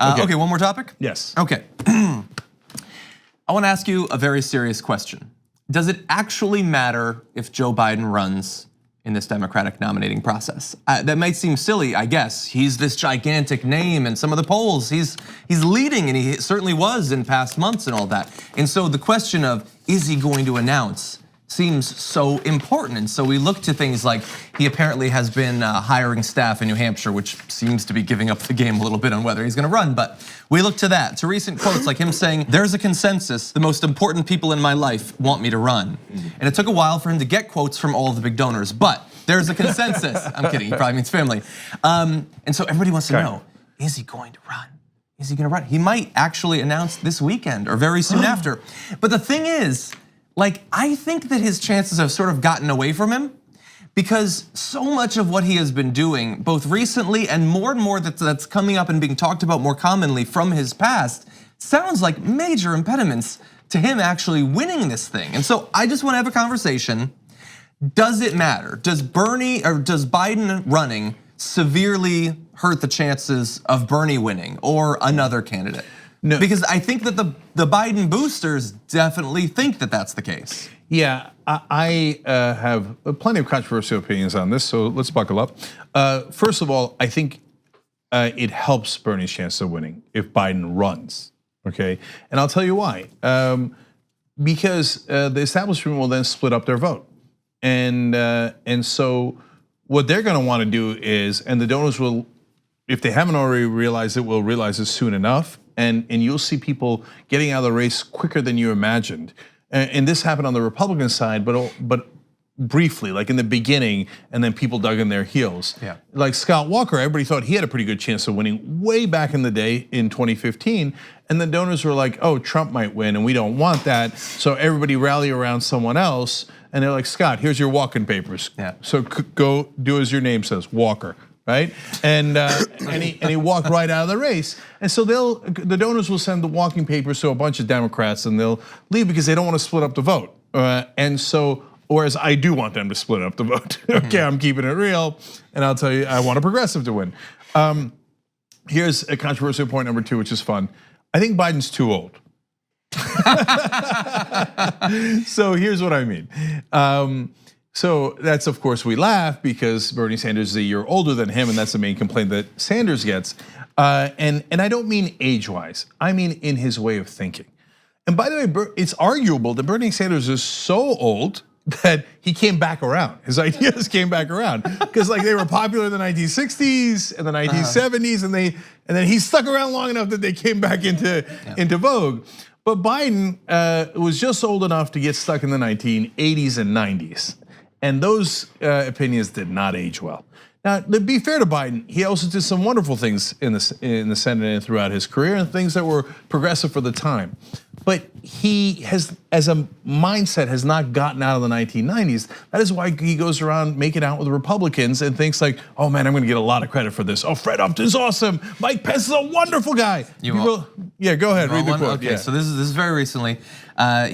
Okay, one more topic? Yes. Okay. I want to ask you a very serious question. Does it actually matter if Joe Biden runs in this Democratic nominating process? That might seem silly, I guess. He's this gigantic name in some of the polls. He's leading, and he certainly was in past months and all that. And so the question of, is he going to announce, seems so important. And so we look to things like he apparently has been hiring staff in New Hampshire, which seems to be giving up the game a little bit on whether he's gonna run. But we look to that, to recent quotes like him saying, there's a consensus, the most important people in my life want me to run. And it took a while for him to get quotes from all of the big donors, but there's a consensus. I'm kidding, he probably means family. And so everybody wants to know, is he going to run? Is he gonna run? He might actually announce this weekend or very soon after. But the thing is, like, I think that his chances have sort of gotten away from him because so much of what he has been doing, both recently and more that's coming up and being talked about more commonly from his past, sounds like major impediments to him actually winning this thing. And so I just wanna have a conversation. Does it matter? Does Biden running severely hurt the chances of Bernie winning or another candidate? No. Because I think that the Biden boosters definitely think that that's the case. Yeah, I have plenty of controversial opinions on this, so let's buckle up. First of all, I think it helps Bernie's chance of winning if Biden runs, okay? And I'll tell you why. Because the establishment will then split up their vote. And so what they're gonna wanna do is, and the donors will, if they haven't already realized it, will realize it soon enough. And you'll see people getting out of the race quicker than you imagined. And this happened on the Republican side, but briefly, like in the beginning, and then people dug in their heels. Yeah. Like Scott Walker, everybody thought he had a pretty good chance of winning way back in the day in 2015. And the donors were like, oh, Trump might win and we don't want that. So everybody rally around someone else. And they're like, Scott, here's your walk-in papers. Yeah. So go do as your name says, Walker. Right, and he walked right out of the race, and so the donors will send the walking papers to a bunch of Democrats, and they'll leave because they don't want to split up the vote. And so, whereas I do want them to split up the vote. Okay, I'm keeping it real, and I'll tell you, I want a progressive to win. Here's a controversial point number 2, which is fun. I think Biden's too old. So here's what I mean. So that's, of course, we laugh because Bernie Sanders is a year older than him, and that's the main complaint that Sanders gets. And I don't mean age-wise, I mean in his way of thinking. And by the way, it's arguable that Bernie Sanders is so old that he came back around. His ideas came back around because like they were popular in the 1960s and the 1970s, and then he stuck around long enough that they came back into vogue. But Biden was just old enough to get stuck in the 1980s and 90s. And those opinions did not age well. Now, to be fair to Biden, he also did some wonderful things in the Senate and throughout his career, and things that were progressive for the time. But he has, as a mindset, has not gotten out of the 1990s. That is why he goes around making out with Republicans and thinks like, oh man, I'm gonna get a lot of credit for this. Oh, Fred Upton's awesome. Mike Pence is a wonderful guy. Yeah, go ahead, read the quote. Okay, yeah. So this is very recently.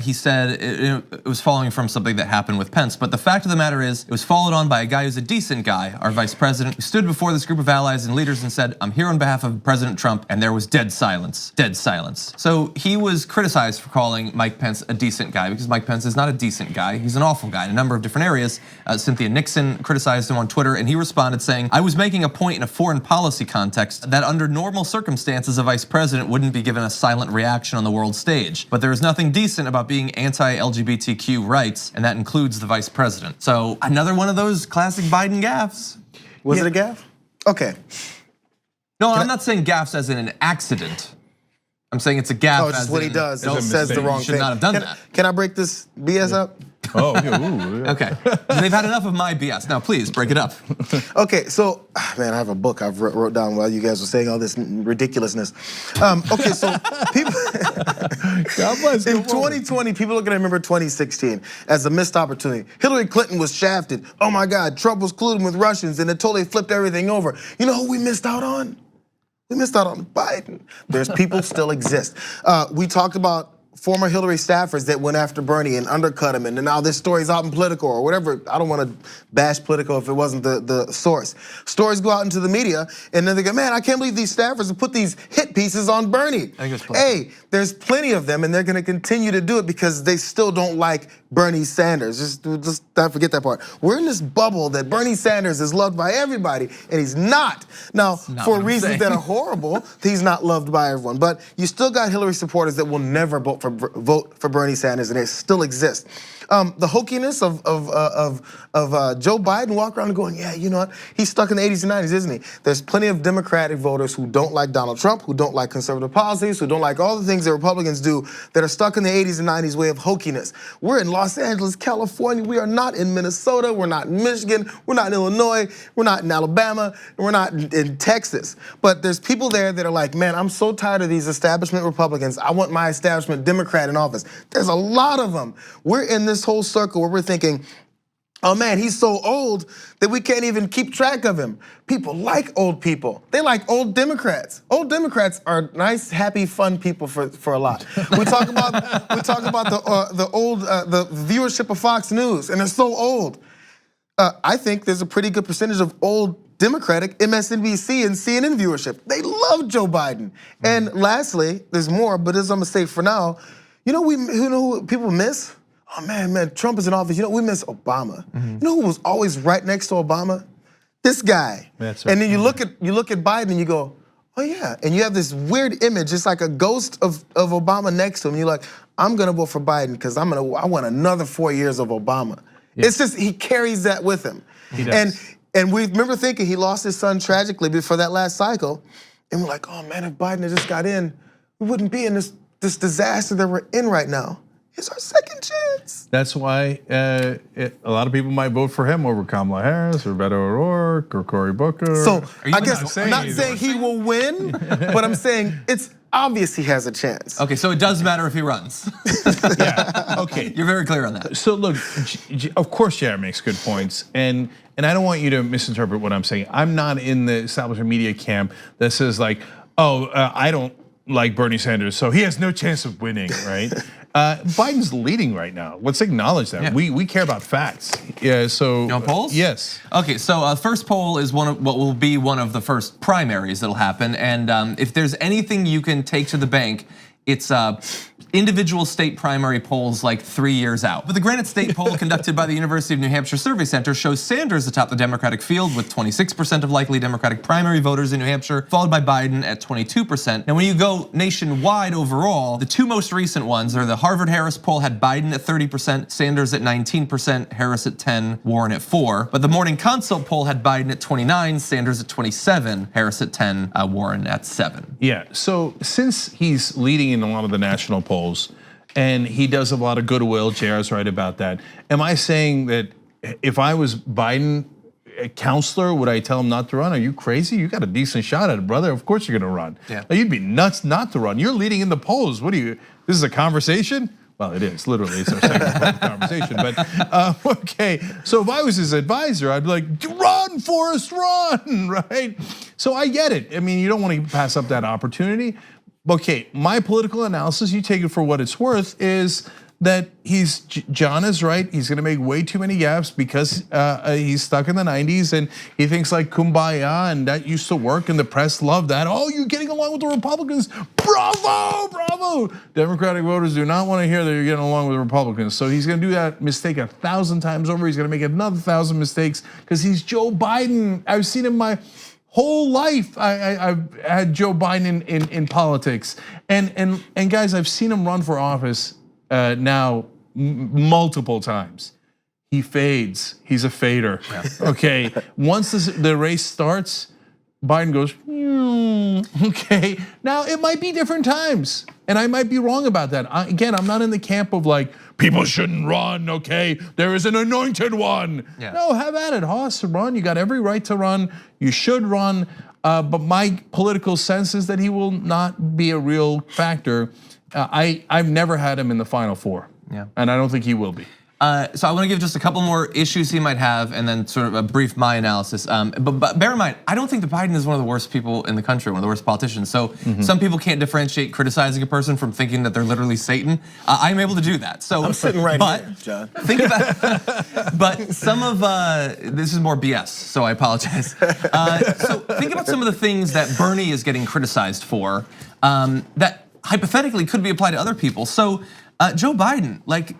He said it was following from something that happened with Pence, but the fact of the matter is, it was followed on by a guy who's a decent guy, our vice president, who stood before this group of allies and leaders and said, I'm here on behalf of President Trump, and there was dead silence, dead silence. So he was criticized for calling Mike Pence a decent guy because Mike Pence is not a decent guy, he's an awful guy in a number of different areas. Cynthia Nixon criticized him on Twitter, and he responded saying, I was making a point in a foreign policy context that under normal circumstances, a vice president wouldn't be given a silent reaction on the world stage, but there is nothing decent about being anti-LGBTQ rights, and that includes the vice president. So another one of those classic Biden gaffes. Was it a gaffe? Okay. No, I'm not saying gaffes as in an accident. I'm saying it's a gaffe. Oh, it's just what he does. He says the wrong thing. Should not have done that. Can I break this BS up? Oh, yeah. Okay. They've had enough of my BS. Now, please break it up. Okay, so man, I have a book I've wrote down while you guys were saying all this ridiculousness. Okay, so people God bless. in 2020, people are gonna remember 2016 as a missed opportunity. Hillary Clinton was shafted. Oh my God, Trump was colluding with Russians, and it totally flipped everything over. You know who we missed out on? We missed out on Biden. There's people still exist. We talked about former Hillary staffers that went after Bernie and undercut him, and now this story's out in Politico or whatever. I don't want to bash Politico if it wasn't the source. Stories go out into the media, and then they go, man, I can't believe these staffers have put these hit pieces on Bernie. Hey, there's plenty of them, and they're gonna continue to do it because they still don't like Bernie Sanders. Just don't forget that part. We're in this bubble that Bernie Sanders is loved by everybody, and he's not. Now, for reasons that are horrible, he's not loved by everyone. But you still got Hillary supporters that will never vote for Bernie Sanders, and it still exists. The hokiness of Joe Biden walking around and going, yeah, you know what? He's stuck in the 80s and 90s, isn't he? There's plenty of Democratic voters who don't like Donald Trump, who don't like conservative policies, who don't like all the things that Republicans do, that are stuck in the 80s and 90s way of hokiness. We're in Los Angeles, California. We are not in Minnesota. We're not in Michigan. We're not in Illinois. We're not in Alabama. We're not in Texas. But there's people there that are like, man, I'm so tired of these establishment Republicans. I want my establishment Democrat in office. There's a lot of them. We're in this whole circle where we're thinking, oh man, he's so old that we can't even keep track of him. People like old people. They like old Democrats. Old Democrats are nice, happy, fun people for a lot. We talk about the viewership of Fox News, and they're so old. I think there's a pretty good percentage of old Democratic MSNBC and CNN viewership. They love Joe Biden. And lastly, there's more, but as I'm gonna say for now, you know who people miss? Oh man, Trump is in office. You know, we miss Obama. You know who was always right next to Obama? This guy. That's right. And then you look at Biden and you go, oh yeah. And you have this weird image, it's like a ghost of Obama next to him. And you're like, I'm gonna vote for Biden because I want another 4 years of Obama. Yeah. It's just, he carries that with him. He does. And we remember thinking he lost his son tragically before that last cycle. And we're like, oh man, if Biden had just got in, we wouldn't be in this disaster that we're in right now. It's our second chance. That's why a lot of people might vote for him over Kamala Harris or Beto O'Rourke or Cory Booker. So I guess I'm not saying he will win, but I'm saying it's obvious he has a chance. Okay, so it does matter if he runs. Yeah, okay. You're very clear on that. So look, of course Jayar makes good points, and I don't want you to misinterpret what I'm saying. I'm not in the establishment media camp that says like, oh, I don't like Bernie Sanders, so he has no chance of winning, right? Biden's leading right now. Let's acknowledge that. Yeah. We care about facts. Yeah. So. You know polls? Yes. Okay. So first poll is what will be one of the first primaries that'll happen, and if there's anything you can take to the bank, it's individual state primary polls like 3 years out. But the Granite State poll conducted by the University of New Hampshire Survey Center shows Sanders atop the Democratic field with 26% of likely Democratic primary voters in New Hampshire, followed by Biden at 22%. Now when you go nationwide overall, the two most recent ones are the Harvard-Harris poll had Biden at 30%, Sanders at 19%, Harris at 10%, Warren at 4%. But the Morning Consult poll had Biden at 29%, Sanders at 27%, Harris at 10%, Warren at 7%. Yeah, so since he's leading in a lot of the national polls, and he does have a lot of goodwill, Jayar's right about that. Am I saying that if I was Biden counselor, would I tell him not to run? Are you crazy? You got a decent shot at it, brother. Of course you're gonna run. Yeah. You'd be nuts not to run. You're leading in the polls. What are you, this is a conversation? Well, it is, literally, it's our second conversation, but okay. So if I was his advisor, I'd be like, run, Forrest, run, right? So I get it. I mean, you don't want to pass up that opportunity. Okay, my political analysis, you take it for what it's worth, is that John is right. He's gonna make way too many gaffes because he's stuck in the 90s and he thinks like kumbaya and that used to work and the press loved that. Oh, you're getting along with the Republicans. Bravo, bravo. Democratic voters do not wanna hear that you're getting along with the Republicans. So he's gonna do that mistake 1,000 times over. He's gonna make another 1,000 mistakes because he's Joe Biden. I've seen him my whole life. I've had Joe Biden in politics. And guys, I've seen him run for office now multiple times. He fades, he's a fader, okay? Once the race starts, Biden goes, okay. Now it might be different times and I might be wrong about that. Again, I'm not in the camp of like, people shouldn't run, okay? There is an anointed one. Yeah. No, have at it, Hoss, run. You got every right to run. You should run, but my political sense is that he will not be a real factor. I've never had him in the Final Four, and I don't think he will be. So I want to give just a couple more issues he might have, and then sort of a brief my analysis. But bear in mind, I don't think that Biden is one of the worst people in the country, one of the worst politicians. So some people can't differentiate criticizing a person from thinking that they're literally Satan. I'm able to do do that. So I'm sitting right here, John. Think about, but some of this is more BS, so I apologize. So think about some of the things that Bernie is getting criticized for that hypothetically could be applied to other people. So Joe Biden, like,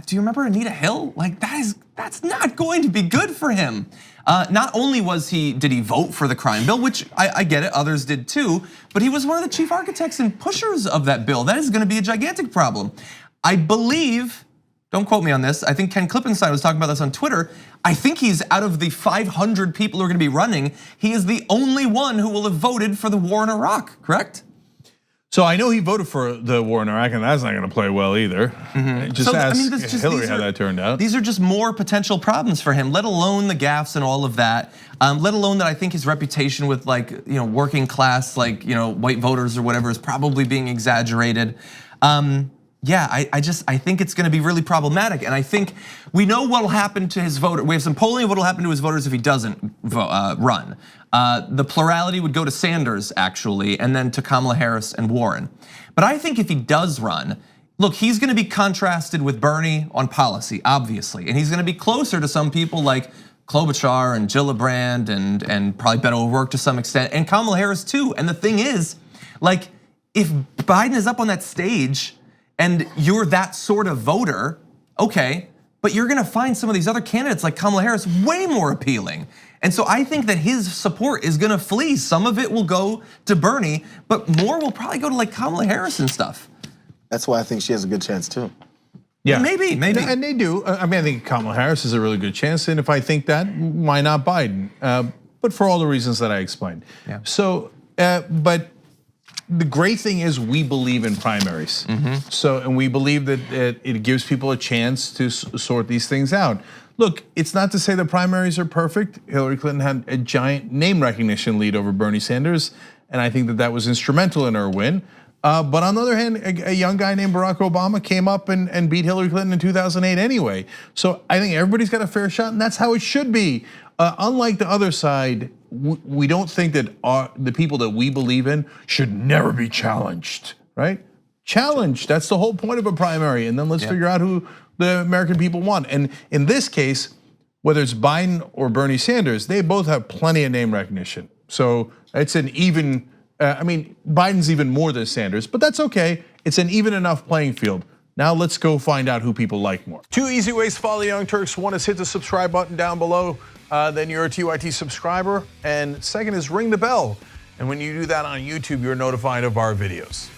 do you remember Anita Hill? Like that's not going to be good for him. Not only did he vote for the crime bill, which I get it, others did too, but he was one of the chief architects and pushers of that bill. That is going to be a gigantic problem. I believe, don't quote me on this, I think Ken Klippenstein was talking about this on Twitter. I think he's out of the 500 people who are going to be running, he is the only one who will have voted for the war in Iraq, correct? So I know he voted for the war in Iraq, and that's not going to play well either. Just ask Hillary how that turned out. These are just more potential problems for him, let alone the gaffes and all of that. Let alone that I think his reputation with working class, white voters or whatever is probably being exaggerated. Yeah, I think it's going to be really problematic, and I think we know what will happen to his voter. We have some polling of what will happen to his voters if he doesn't run. The plurality would go to Sanders actually, and then to Kamala Harris and Warren. But I think if he does run, look, he's going to be contrasted with Bernie on policy, obviously, and he's going to be closer to some people like Klobuchar and Gillibrand and probably Beto O'Rourke to some extent, and Kamala Harris too. And the thing is, like, if Biden is up on that stage and you're that sort of voter, okay, but you're gonna find some of these other candidates like Kamala Harris way more appealing. And so I think that his support is gonna flee. Some of it will go to Bernie, but more will probably go to like Kamala Harris and stuff. That's why I think she has a good chance too. Yeah, maybe. And they do. I mean, I think Kamala Harris is a really good chance, and if I think that, why not Biden? But for all the reasons that I explained. Yeah. So, but the great thing is we believe in primaries. So, and we believe that it gives people a chance to sort these things out. Look, it's not to say the primaries are perfect. Hillary Clinton had a giant name recognition lead over Bernie Sanders, and I think that was instrumental in her win. But on the other hand, a young guy named Barack Obama came up and beat Hillary Clinton in 2008 anyway. So I think everybody's got a fair shot, and that's how it should be. Unlike the other side, we don't think that the people that we believe in should never be challenged, right? Challenged, that's the whole point of a primary, and then let's figure out who the American people want. And in this case, whether it's Biden or Bernie Sanders, they both have plenty of name recognition. So it's an even, I mean, Biden's even more than Sanders, but that's okay. It's an even enough playing field. Now let's go find out who people like more. 2 easy ways to follow the Young Turks. One is hit the subscribe button down below. Then you're a TYT subscriber. And second is ring the bell. And when you do that on YouTube, you're notified of our videos.